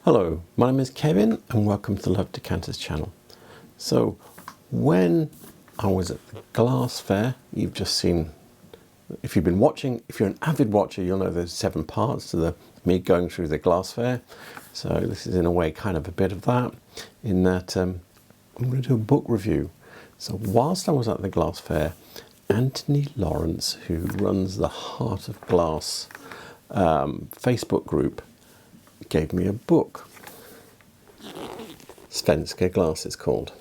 Hello, my name is Kevin and welcome to the Love Decanters channel. So when I was at the glass fair, you've just seen, if you've been watching, if you're an avid watcher, you'll know there's 7 parts to me going through the glass fair. So this is in a way kind of a bit of that, in that I'm going to do a book review. So whilst I was at the glass fair, Anthony Lawrence, who runs the Heart of Glass Facebook group, gave me a book. Svenkst Glas it's called,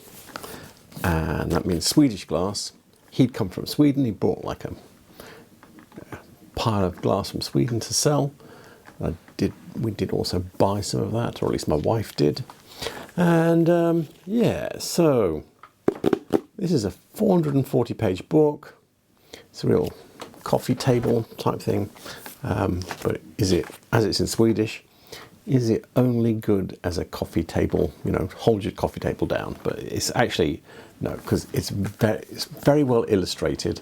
and that means Swedish glass. He'd come from Sweden. He bought like a pile of glass from Sweden to sell. We did also buy some of that, or at least my wife did. And yeah, so this is a 440-page book. It's a real coffee table type thing, but is it, as it's in Swedish, is it only good as a coffee table? You know, hold your coffee table down. But it's actually no, because it's very well illustrated.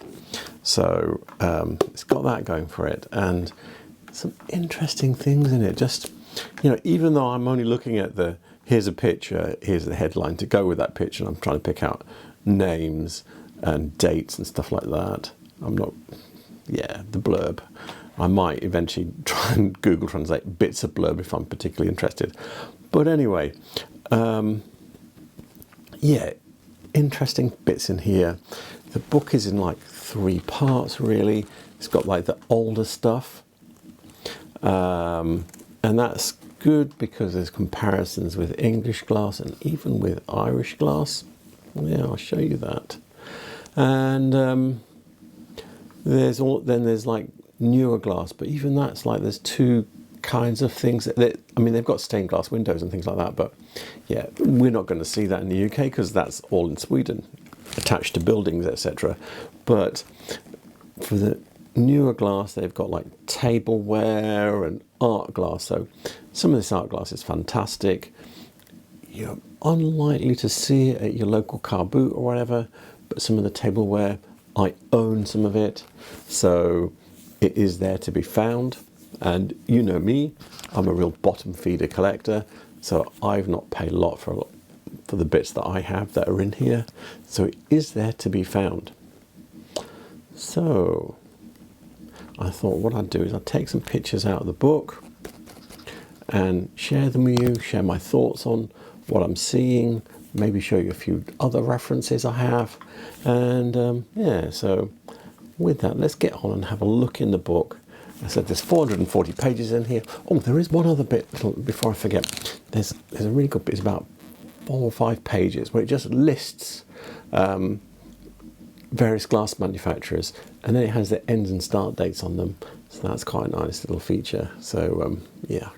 So it's got that going for it, and some interesting things in it. Just, you know, even though I'm only looking at the here's a picture, here's the headline to go with that picture, and I'm trying to pick out names and dates and stuff like that. I'm not, yeah, the blurb. I might eventually try and Google translate bits of blurb if I'm particularly interested. But anyway, yeah, interesting bits in here. The book is in like 3 parts, really. It's got like the older stuff. And that's good because there's comparisons with English glass and even with Irish glass. Yeah, I'll show you that. And there's like newer glass, but even that's like there's 2 kinds of things that I mean, they've got stained glass windows and things like that, but yeah, we're not going to see that in the UK because that's all in Sweden, attached to buildings, etc. But for the newer glass, they've got like tableware and art glass. So some of this art glass is fantastic. You're unlikely to see it at your local car boot or whatever, but some of the tableware, I own some of it, so it is there to be found. And you know me, I'm a real bottom feeder collector, so I've not paid a lot for the bits that I have that are in here, so it is there to be found. So I thought what I'd do is I'd take some pictures out of the book and share them with you, share my thoughts on what I'm seeing, maybe show you a few other references I have, and yeah, so with that, let's get on and have a look in the book. I said there's 440 pages in here. Oh, there is one other bit before I forget. There's a really good bit. It's about 4 or 5 pages where it just lists various glass manufacturers, and then it has the ends and start dates on them. So that's quite a nice little feature. So yeah,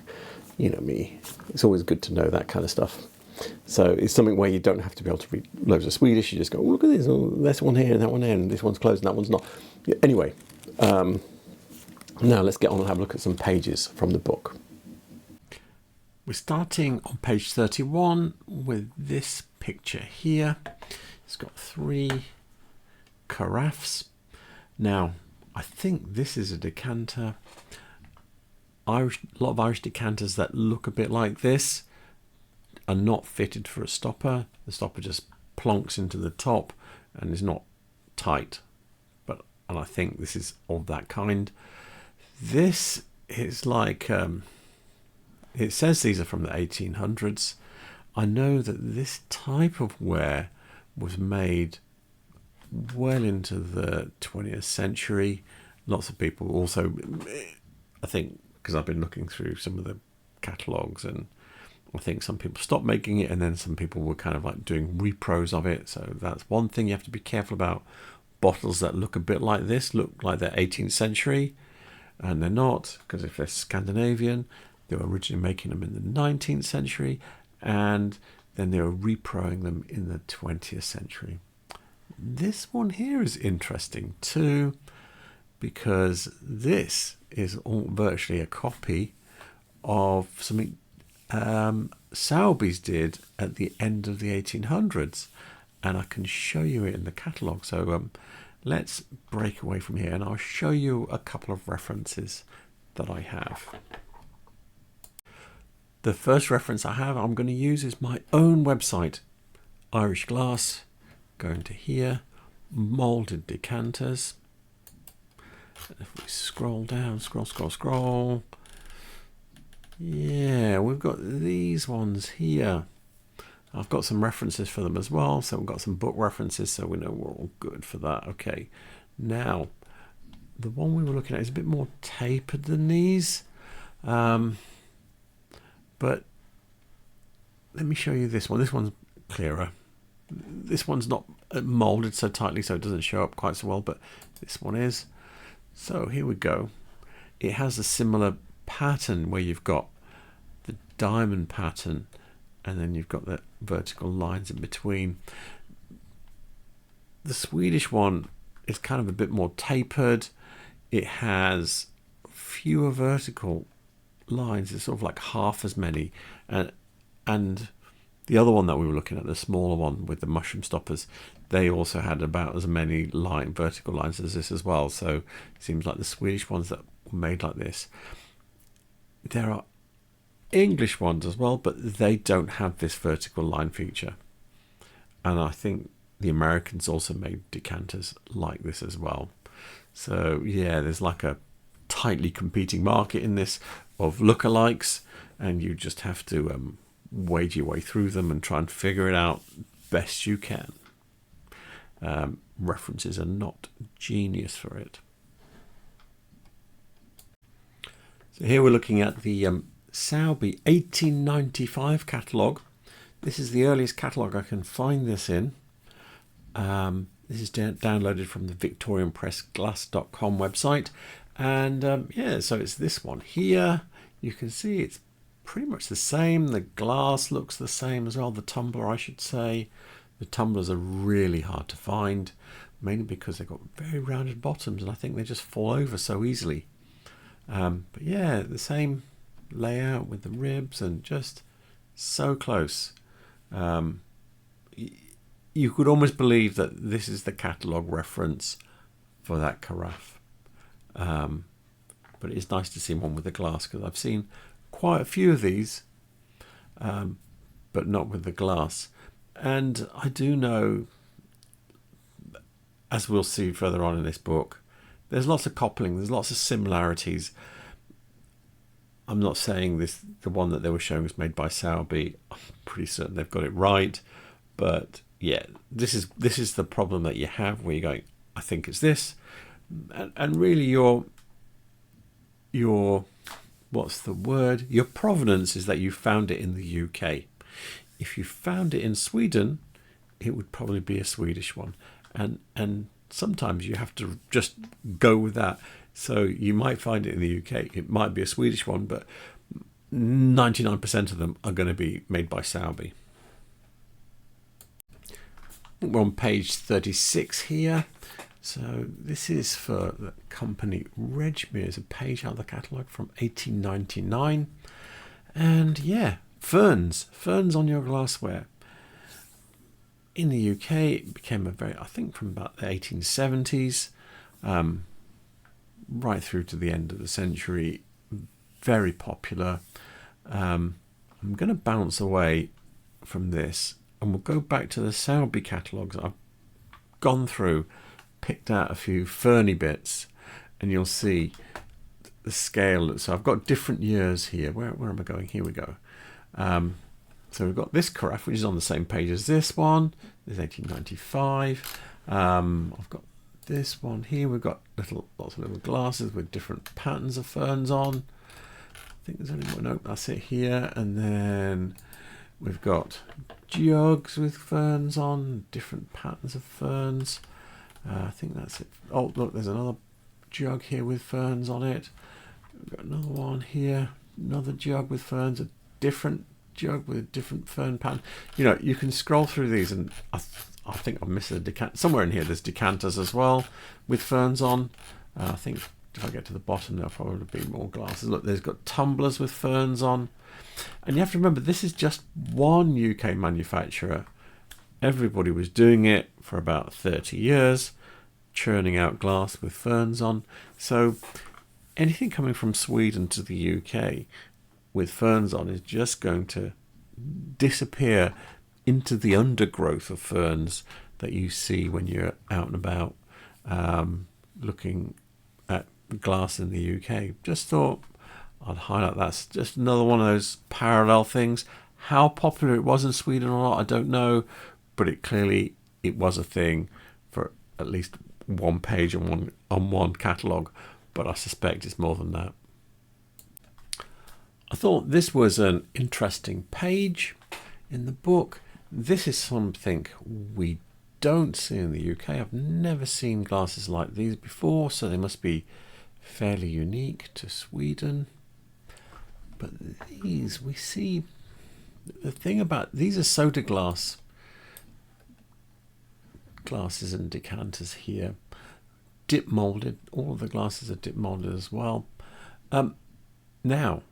you know me. It's always good to know that kind of stuff. So it's something where you don't have to be able to read loads of Swedish. You just go, oh, look at this, oh, this one here and that one there, and this one's closed and that one's not. Yeah, anyway, now let's get on and have a look at some pages from the book. We're starting on page 31 with this picture here. It's got 3 carafes. Now, I think this is a decanter. A lot of Irish decanters that look a bit like this are not fitted for a stopper. The stopper just plonks into the top and is not tight. And I think this is of that kind. This is like, it says these are from the 1800s. I know that this type of ware was made well into the 20th century. Lots of people also, I think, because I've been looking through some of the catalogues, and I think some people stopped making it, and then some people were kind of like doing repros of it. So that's one thing you have to be careful about. Bottles that look a bit like this look like they're 18th century, and they're not, because if they're Scandinavian, they were originally making them in the 19th century, and then they were reproing them in the 20th century. This one here is interesting too, because this is virtually a copy of something Soweby's did at the end of the 1800s, and I can show you it in the catalogue. So let's break away from here and I'll show you a couple of references that I have. the first reference I have I'm going to use is my own website, Irish Glass. Go into here, molded decanters. If we scroll down, scroll. Yeah, we've got these ones here. I've got some references for them as well. So we've got some book references, so we know we're all good for that. Okay, now the one we were looking at is a bit more tapered than these. But let me show you this one. This one's clearer. This one's not molded so tightly, so it doesn't show up quite so well, but this one is. So here we go. It has a similar pattern where you've got the diamond pattern and then you've got the vertical lines in between. The Swedish one is kind of a bit more tapered. It has fewer vertical lines. It's sort of like half as many. And the other one that we were looking at, the smaller one with the mushroom stoppers, they also had about as many vertical lines as this as well. So it seems like the Swedish ones that were made like this. There are English ones as well, but they don't have this vertical line feature. And I think the Americans also made decanters like this as well. So yeah, there's like a tightly competing market in this of lookalikes, and you just have to wade your way through them and try and figure it out best you can. References are not genius for it. So here we're looking at the Sowerby 1895 catalogue. This is the earliest catalogue I can find this in. This is downloaded from the victorianpressglass.com website. And yeah, so it's this one here. You can see it's pretty much the same. The glass looks the same as well. The tumbler, I should say. The tumblers are really hard to find, mainly because they've got very rounded bottoms, and I think they just fall over so easily. But yeah, the same layout with the ribs and just so close. You could almost believe that this is the catalogue reference for that carafe. But it's nice to see one with the glass, because I've seen quite a few of these, but not with the glass. And I do know, as we'll see further on in this book, there's lots of coupling, there's lots of similarities. I'm not saying the one that they were showing was made by Sowerby. I'm pretty certain they've got it right. But yeah, this is the problem that you have, where you're going, I think it's this. And really your what's the word? Your provenance is that you found it in the UK. If you found it in Sweden, it would probably be a Swedish one. And sometimes you have to just go with that. So you might find it in the UK. It might be a Swedish one, but 99% of them are going to be made by Sowerby. We're on page 36 here. So this is for the company Regmere. It's a page out of the catalogue from 1899. And yeah, Ferns on your glassware. In the UK, it became I think from about the 1870s, right through to the end of the century, very popular. I'm going to bounce away from this, and we'll go back to the Sowerby catalogues. I've gone through, picked out a few ferny bits, and you'll see the scale. So I've got different years here. Where am I going? Here we go. So we've got this carafe, which is on the same page as this one. This is 1895. I've got this one here. We've got lots of little glasses with different patterns of ferns on. I think there's only one. No, that's it here. And then we've got jugs with ferns on, different patterns of ferns. I think that's it. Oh, look, there's another jug here with ferns on it. We've got another one here, another jug with ferns, a different jug with a different fern pattern. You know, you can scroll through these, and I think I've missed a decanter. Somewhere in here there's decanters as well with ferns on. I think if I get to the bottom there'll probably be more glasses. Look, there's got tumblers with ferns on. And you have to remember, this is just one UK manufacturer. Everybody was doing it for about 30 years, churning out glass with ferns on. So anything coming from Sweden to the UK with ferns on is just going to disappear into the undergrowth of ferns that you see when you're out and about looking at glass in the UK. Just thought I'd highlight that's just another one of those parallel things. How popular it was in Sweden or not, I don't know, but it was a thing for at least one page on one catalogue, but I suspect it's more than that. I thought this was an interesting page in the book. This is something we don't see in the UK. I've never seen glasses like these before, so they must be fairly unique to Sweden. But these, we see, the thing about these are soda glass glasses and decanters here, dip molded. All of the glasses are dip molded as well. Now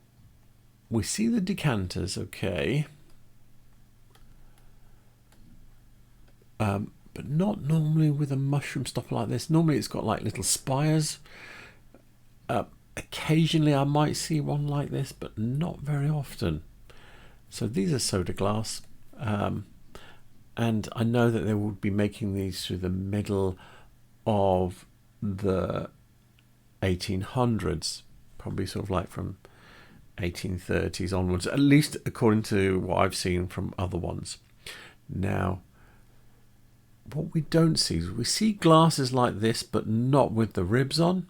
we see the decanters, okay, but not normally with a mushroom stopper like this. Normally it's got like little spires. Occasionally I might see one like this, but not very often. So these are soda glass. And I know that they would be making these through the middle of the 1800s, probably sort of like from 1830s onwards, at least according to what I've seen from other ones. Now, what we don't see is we see glasses like this, but not with the ribs on.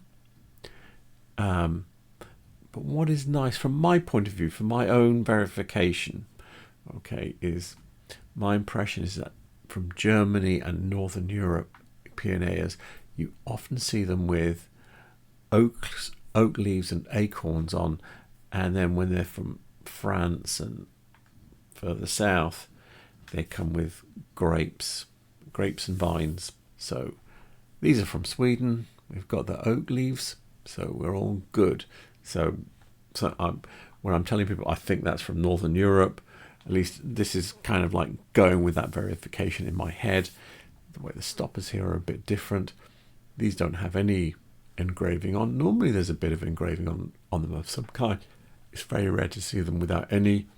But what is nice from my point of view, from my own verification, okay, is my impression is that from Germany and Northern European areas, you often see them with oak leaves and acorns on, and then when they're from France and further south, they come with grapes and vines. So these are from Sweden. We've got the oak leaves, so we're all good. So when I'm telling people I think that's from Northern Europe, at least this is kind of like going with that verification in my head. The way the stoppers here are a bit different. These don't have any engraving on. Normally there's a bit of engraving on them of some kind. It's very rare to see them without any.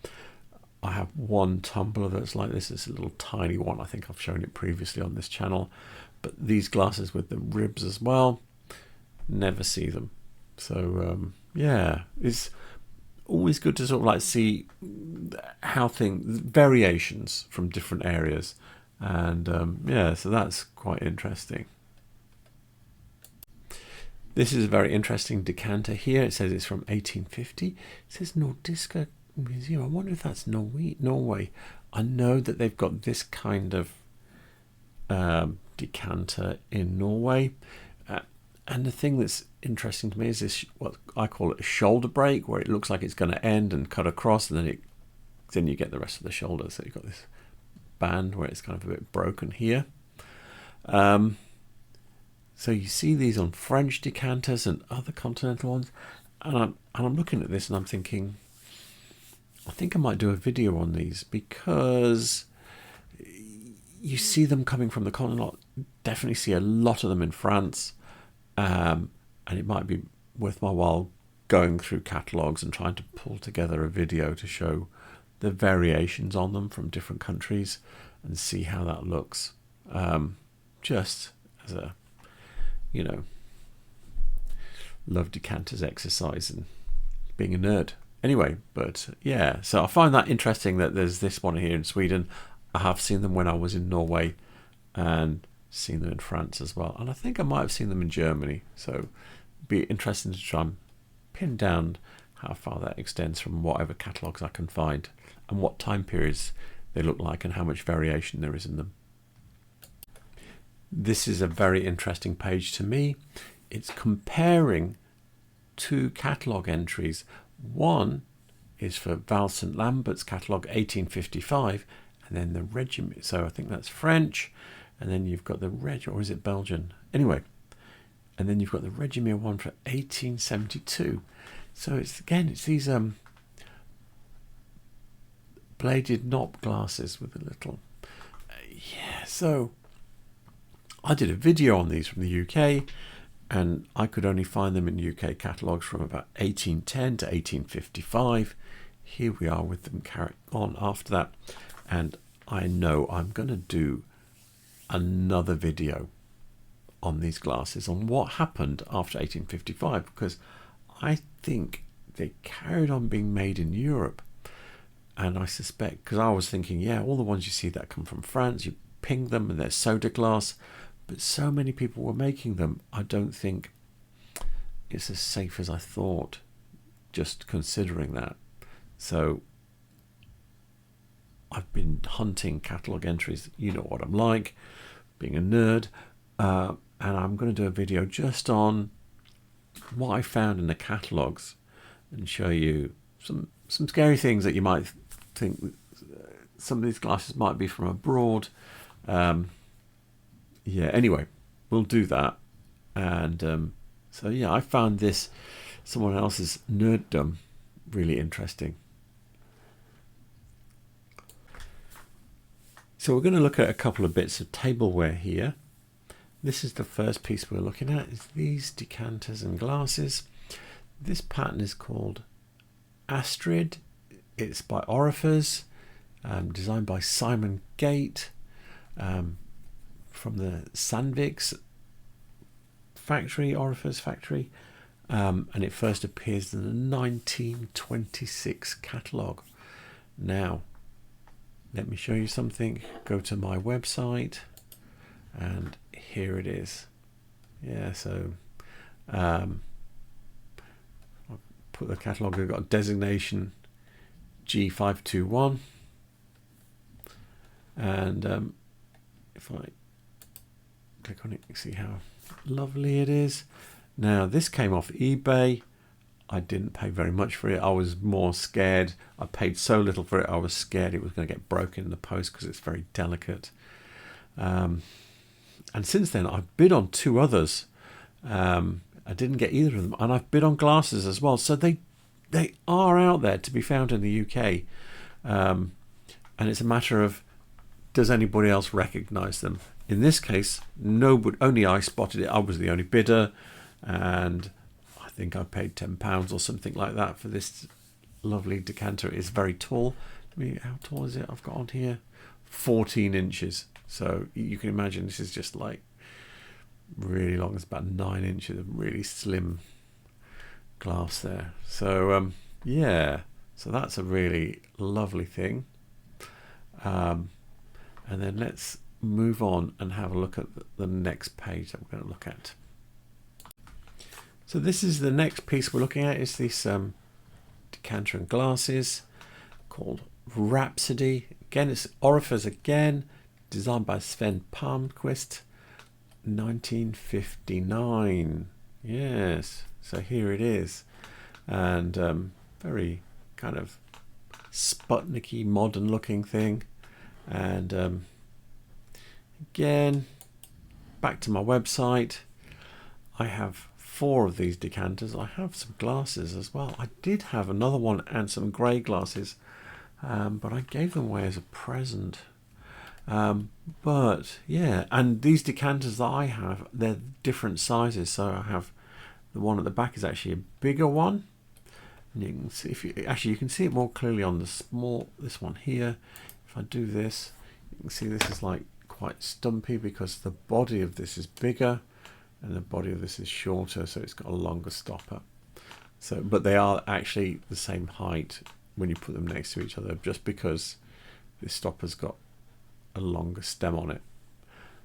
I have one tumbler that's like this. It's a little tiny one. I think I've shown it previously on this channel. But these glasses with the ribs as well, never see them. So yeah, it's always good to sort of like see how variations from different areas, and yeah, so that's quite interesting. This is a very interesting decanter here. It says it's from 1850. It says Nordiska Museum. I wonder if that's Norway. I know that they've got this kind of decanter in Norway. And the thing that's interesting to me is this, what I call it a shoulder break, where it looks like it's going to end and cut across, and then you get the rest of the shoulder. So you've got this band where it's kind of a bit broken here. So you see these on French decanters and other continental ones, and I'm looking at this and I'm thinking, I think I might do a video on these, because you see them coming from the continent. Definitely see a lot of them in France. And it might be worth my while going through catalogues and trying to pull together a video to show the variations on them from different countries and see how that looks. Just as a, love decanters exercise and being a nerd. Anyway, but yeah, so I find that interesting that there's this one here in Sweden. I have seen them when I was in Norway and seen them in France as well, and I think I might have seen them in Germany, so it'd be interesting to try and pin down how far that extends from whatever catalogues I can find and what time periods they look like and how much variation there is in them. This is a very interesting page to me. It's comparing two catalogue entries. One is for Val St. Lambert's catalogue 1855, and then the regiment, so I think that's French. And then you've got the or is it Belgian? Anyway, and then you've got the Regimir one for 1872. So it's these bladed knob glasses with a little yeah. So I did a video on these from the UK, and I could only find them in UK catalogues from about 1810 to 1855. here we are with them carrying on after that. And I know I'm going to do another video on these glasses, on what happened after 1855, because I think they carried on being made in Europe. And I suspect, because I was thinking, yeah, all the ones you see that come from France, you ping them and they're soda glass, but so many people were making them, I don't think it's as safe as I thought, just considering that. So I've been hunting catalogue entries, you know what I'm like, being a nerd, and I'm going to do a video just on what I found in the catalogues and show you some scary things that you might think some of these glasses might be from abroad. Yeah, anyway, we'll do that. And so yeah, I found this, someone else's nerddom, really interesting. So we're going to look at a couple of bits of tableware here. This is the first piece we're looking at, is these decanters and glasses. This pattern is called Astrid. It's by Orifice, designed by Simon Gate, from the Sandviks factory, Orifice factory, and it first appears in the 1926 catalogue. Now, let me show you something. Go to my website, and here it is. Yeah, so I'll put the catalogue. I've got a designation G521, and if I click on it, you see how lovely it is. Now, this came off eBay. I didn't pay very much for it. I was more scared. I paid so little for it. I was scared it was going to get broken in the post because it's very delicate. And since then, I've bid on 2 others. I didn't get either of them, and I've bid on glasses as well. So they are out there to be found in the UK, and it's a matter of, does anybody else recognise them? In this case, nobody. Only I spotted it. I was the only bidder, and I think I paid £10 or something like that for this lovely decanter. It's very tall. I mean, how tall is it? I've got on here 14 inches. So you can imagine this is just like really long. It's about 9 inches of really slim glass there. So yeah, so that's a really lovely thing. And then let's move on and have a look at the next page that we're going to look at. So this is the next piece we're looking at, is this decanter and glasses called Rhapsody. Again, it's Orifice again, designed by Sven Palmqvist, 1959. Yes, so here it is, and very kind of Sputnik-y, modern looking thing. And again, back to my website, I have 4 of these decanters. I have some glasses as well. I did have another one and some grey glasses, but I gave them away as a present. But yeah, and these decanters that I have, they're different sizes. So I have the one at the back is actually a bigger one, and you can see, you can see it more clearly on this one here. If I do this, you can see this is like quite stumpy because the body of this is bigger and the body of this is shorter, so it's got a longer stopper. So, but they are actually the same height when you put them next to each other, just because this stopper's got a longer stem on it.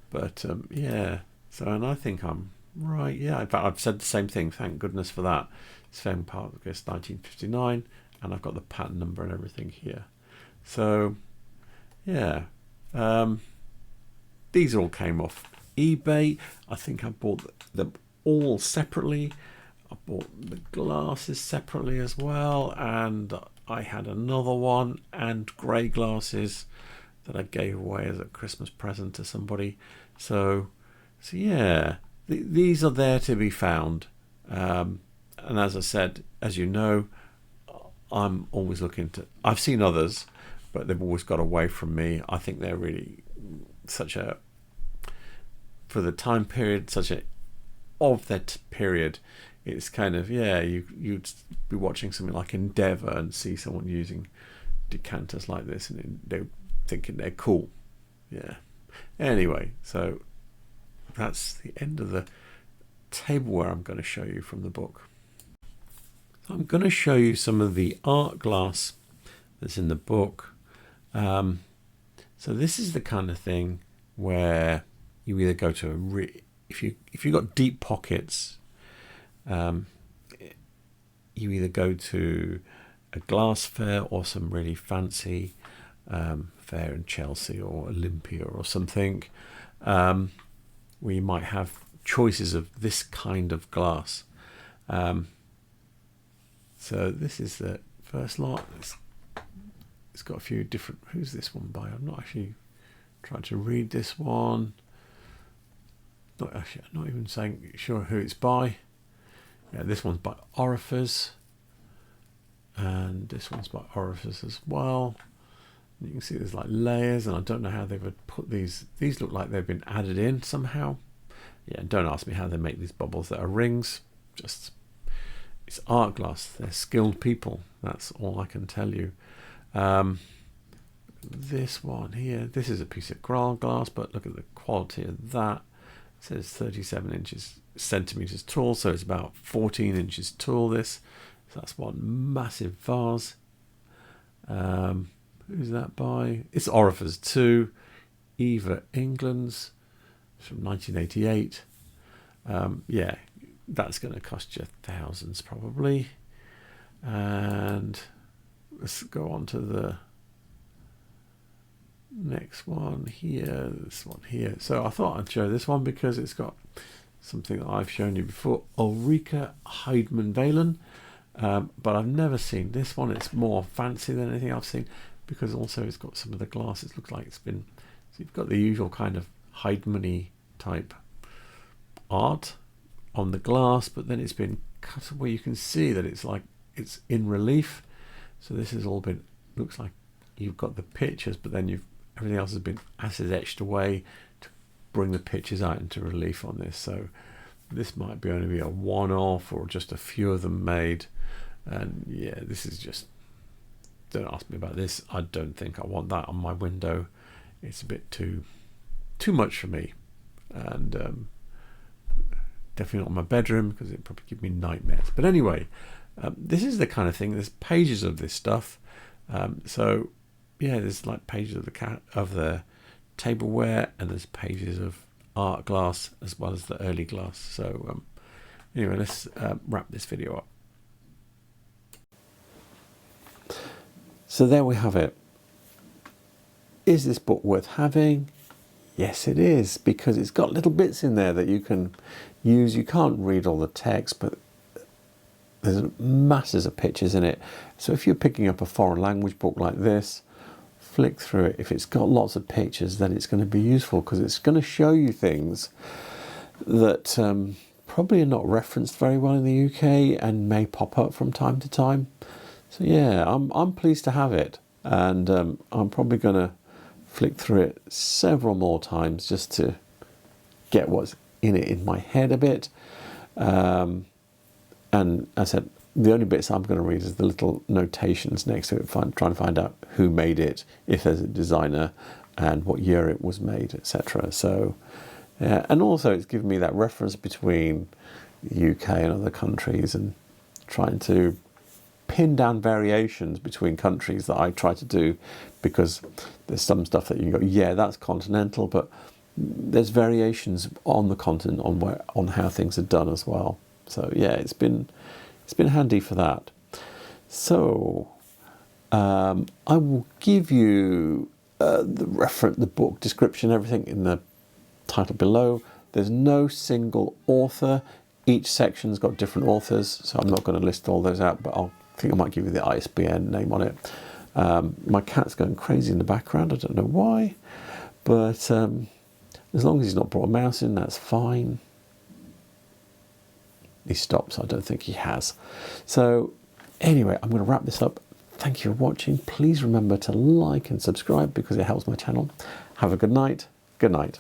But yeah, so, and I think I'm right. Yeah, in fact, I've said the same thing. Thank goodness for that. Sven Palmqvist, 1959, and I've got the patent number and everything here. So yeah, these all came off eBay. I think I bought them all separately. I bought the glasses separately as well, and I had another one and grey glasses that I gave away as a Christmas present to somebody. So yeah, these are there to be found. And as I said, as you know, I'm always looking to. I've seen others, but they've always got away from me. I think they're really such a, for the time period, such a of that period, it's kind of, yeah, you'd be watching something like Endeavour and see someone using decanters like this, and they're thinking they're cool. Yeah. Anyway, so that's the end of the tableware I'm going to show you from the book. I'm going to show you some of the art glass that's in the book. So this is the kind of thing where you either go to if you've got deep pockets, you either go to a glass fair or some really fancy fair in Chelsea or Olympia or something, where you might have choices of this kind of glass. So this is the first lot. It's got a few different. Who's this one by? I'm not actually trying to read this one. I'm not even sure who it's by. Yeah, this one's by Orifice, and this one's by Orifice as well. And you can see there's like layers, and I don't know how they would put these. These look like they've been added in somehow. Yeah, don't ask me how they make these bubbles that are rings. Just, it's art glass. They're skilled people. That's all I can tell you. This one here, this is a piece of glass, but look at the quality of that. It says 37 centimeters tall, so it's about 14 inches tall. So that's one massive vase. Who's that by? It's Orifice 2, Eva England's, from 1988. Yeah, that's going to cost you thousands probably. And let's go on to the next one here, this one here. So I thought I'd show this one because it's got something that I've shown you before, Ulrika Heidmann-Valen, but I've never seen this one. It's more fancy than anything I've seen because also it's got some of the glass. It looks like it's been, so you've got the usual kind of Heidmann-y type art on the glass, but then it's been cut where you can see that it's like it's in relief. So this has all been, looks like you've got the pictures, but then everything else has been acid etched away to bring the pictures out into relief on this. So this might be only be a one-off or just a few of them made. And yeah, this is just, don't ask me about this. I don't think I want that on my window. It's a bit too much for me. And definitely not in my bedroom because it'd probably give me nightmares. But anyway, this is the kind of thing, there's pages of this stuff. So yeah, there's like pages of the tableware, and there's pages of art glass as well as the early glass. So anyway, let's wrap this video up. So there we have it. Is this book worth having? Yes, it is, because it's got little bits in there that you can use. You can't read all the text, but there's masses of pictures in it. So if you're picking up a foreign language book like this, flick through it. If it's got lots of pictures, then it's going to be useful because it's going to show you things that probably are not referenced very well in the UK and may pop up from time to time. So yeah, I'm pleased to have it, and I'm probably going to flick through it several more times just to get what's in it in my head a bit. And as I said, the only bits I'm going to read is the little notations next to it, trying to find out who made it, if there's a designer, and what year it was made, etc. So, yeah, and also it's given me that reference between the UK and other countries, and trying to pin down variations between countries that I try to do, because there's some stuff that you can go, yeah, that's continental, but there's variations on the continent on how things are done as well. So yeah, it's been handy for that. So I will give you the book description, everything in the title below. There's no single author. Each section's got different authors, so I'm not going to list all those out, but I think I might give you the ISBN name on it. My cat's going crazy in the background. I don't know why, but as long as he's not brought a mouse in, that's fine. He stops. I don't think he has. So anyway, I'm going to wrap this up. Thank you for watching. Please remember to like and subscribe because it helps my channel. Have a good night. Good night.